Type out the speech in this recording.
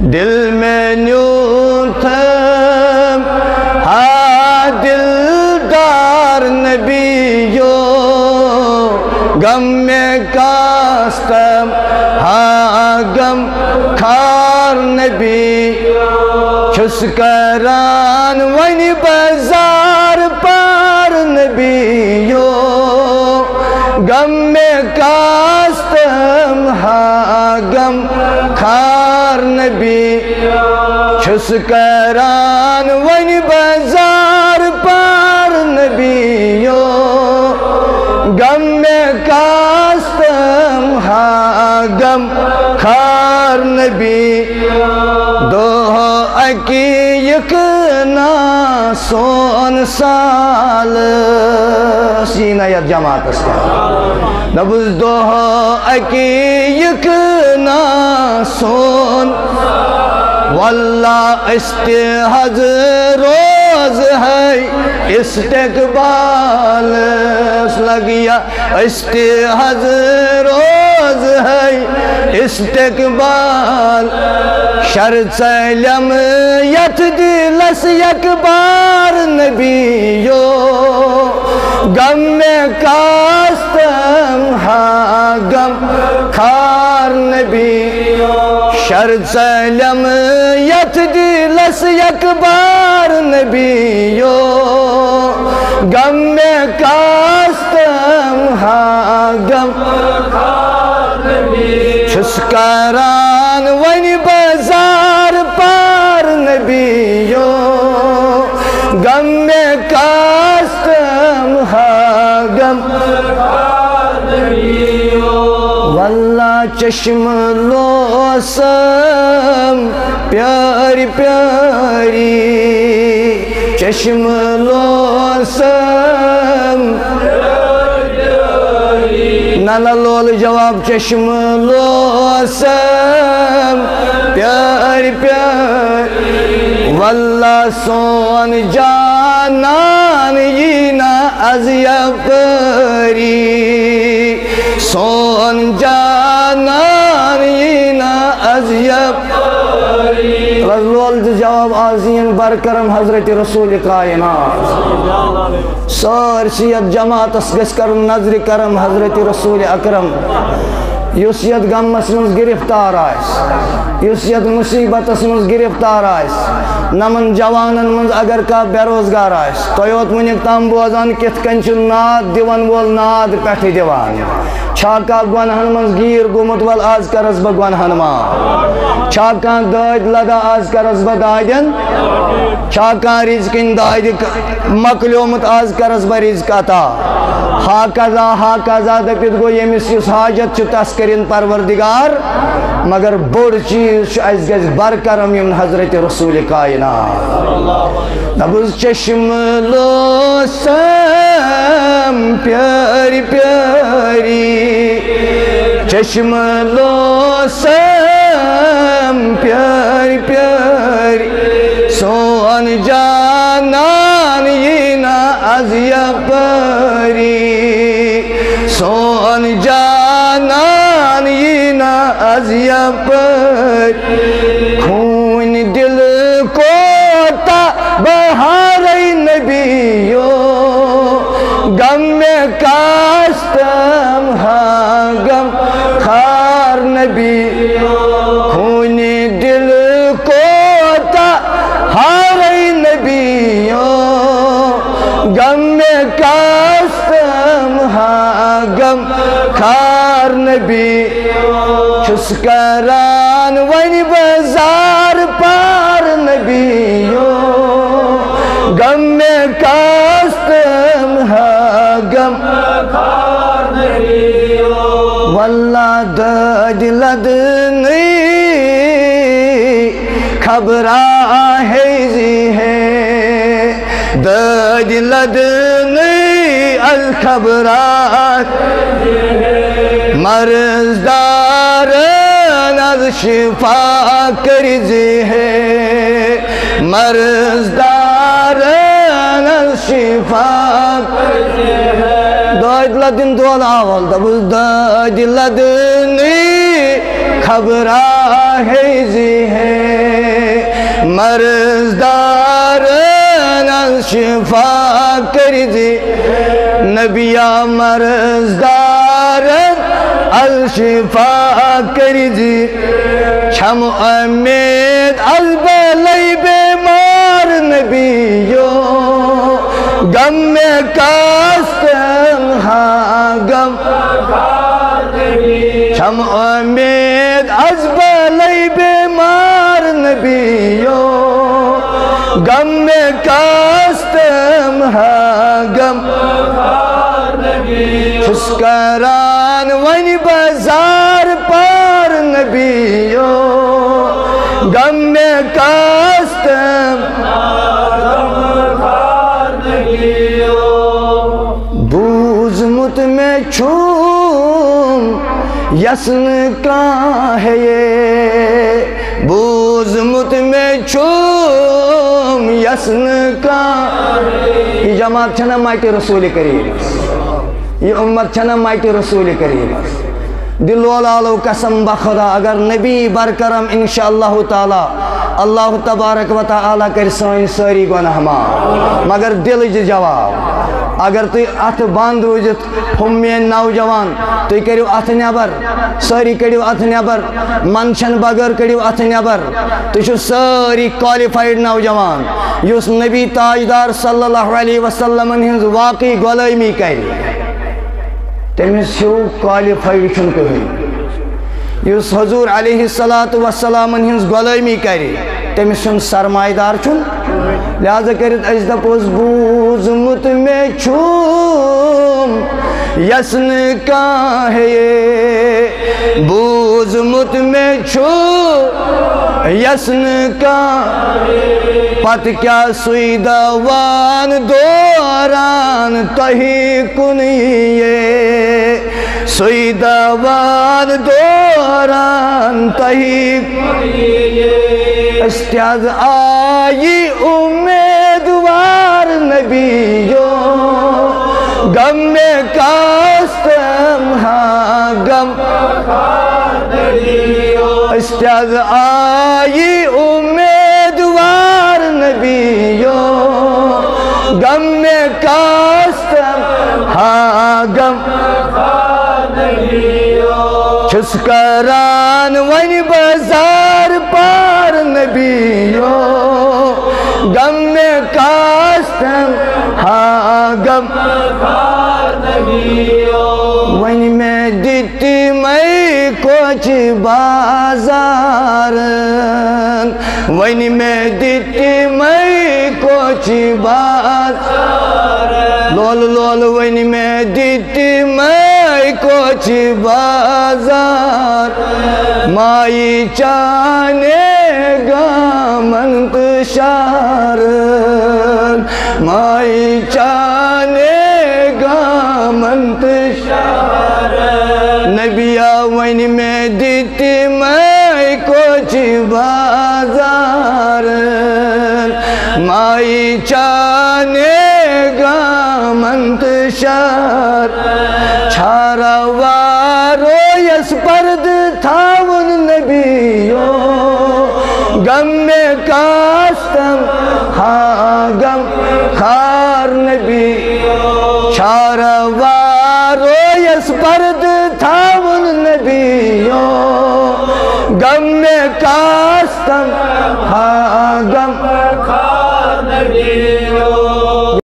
دل میں نیوتم ہاں دلدار نبیو غم میں کاستم ہاں غم خار نبی چھس کران ونی بازار پار نبیو غم میں کاستم ہاں غم خار نبی چھس کران ونی بازار پار نبیو غم میں کاستم ہاں غم خار نبی دوہو اکی یکنا سون سال سینہ یا جماعت اسکا نبز دوہو اکی یکنا سون واللہ استحض روز ہے استقبال لگیا استحض روز ہے استقبال شرط علم یت دلس یک بار نبیو غم میں کاستم ہاں غم خار نبی شرط علم یت دلس یک بار نبیو غم میں کاستم ہاں غم خار نبی چھس کران ونی بازار پار نبیو غم میں کاستم ہاں غم خار نبیو واللہ چشم لوسم پیاری پیاری چشم لوسم نالا لول جواب چشم لوسم پیاری پیاری واللہ سون جانان یینا از یپری سون جانان یینا از یپری رضوال جواب عظیم برکرم حضرت رسول کائنات سارسیت جماعت اسگس کرم نظر کرم حضرت رسول اکرم یوسیت غم اسمز گرفتار آئیس یوسیت مصیبت اسمز گرفتار آئیس نمن جوانن منز اگر کا بیروزگار آئیس تویوت منک تام بوزان کت کنچ ناد دیوان وول ناد پیٹھ دیوان چھاکا گونہن منز گیر گومت وال آز کرز با گونہن مان چھاکا دائد لدا آز کرز با دائدن چھاکا رزقین دائد مکلیومت آز کرز با رزق عطا ہاکازا دپت گو یمس یس حاجت چھ تسکرین پروردگار مگر بوڑ چیز اس گز برکرم یم حضرت رسول کائنات نبز چشم لوسم پیاری پیاری چشم لوسم پیاری پیاری سون جانان یینا از یپری سون جانان یینا از یپری خون دل کو تا بہاری نبیو غم میں کاستم ہاں غم خار نبی خون دل کو تا ہاری نبیو غم میں کاستم ہاں غم خار نبی چھس کران ونی بازار پار نبیو غم میں کاستم ہاں غم خار نبیو واللہ داد لدنی خبراں ہے داد لدنی الخبرات مرض دارن از شفا کرزی ہے مرض دارن از شفا کرزی ہے داد لدن دول آوال داد لدنی خبراں ہے مرزدارن از شفا کردی نبیا مرزدارن از شفا کردی چم امید از بلای بیمار نبیو غم کاستم ها غم چم امید از بلای بیمار نبیو غم کاستم ها غم چسکران ونی بازار پار نبیو غم کاستم بوزمت میں چھوم یسن کا ہے یہ بوزمت میں چھوم یسن کا یہ جماعت چھنا مائٹ رسول کریم یہ امت چھنا مائٹ رسول کریم دل والالو قسم بخدا اگر نبی برکرم انشاءاللہ تعالی اللہ تبارک و تعالی کر سوئن ساری گناہ معاف مگر دل جواب اگر تُہۍ اتھ بند روٗزِتھ ہُم میٲنۍ نوجوان تُہۍ کٔرِو اتھ نٮ۪بر سٲری کٔڑِو اتھ نٮ۪بر منشن بغٲر کٔڑِو اتھ نٮ۪بر تُہۍ چھِو سٲری کالِفایڈ نوجوان یُس نبی تاجدار صلی اللہ علیہ وسلمن ہٕنٛز واقعی غلٲمی کرِ تٔمِس ہیوٗ کالِفایڈ چھُنہٕ کٕہٕنۍ یُس حضور علیہ الصلاۃ والسلامن ہٕنٛز غلٲمی کرِ تٔمِس چھُنہٕ سرمایہ دار چھُنہٕ لہذا کرت أسۍ دپوس بوٗزمُت مےٚ چھُم یسن کانٛہہ ہے بوٗزمُت مےٚ چھُ یسن کانٛہہ پتہٕ کیٛاہ سُے دوان دوران تۄہہِ کُن یِیے سُے دوان دوران تۄہہِ أسۍ تہِ حظ آیہِ امیدوار نبیو غم کاستم ہا غم أسۍ تہِ حظ آیہِ امیدوار نبیو غم کاستم ہا غم چھُس کران وۄنۍ بازار پار نبیو غم کاستم ہا غم وۄنۍ مےٚ دِتمَے کوچہِ بازارن وۄنۍ مےٚ دِتمَے کوچہِ بازارن لول لول وۄنۍ مےٚ دِتمَے کوچہِ بازار مایہِ چانے گامن تہٕ شہرن مایہِ چانے گامن تہٕ شہرن نبیا وۄنۍ مےٚ دِتمَے کوچہِ بازارن مایہِ چانے گامن تہٕ شہرن چھارا وارو یس پرد تھاون نبیو غم کاستم ہا غم خار نبی چھارا وارو یس پرد تھاون نبیو غم کاستم ہا غم خار نبیو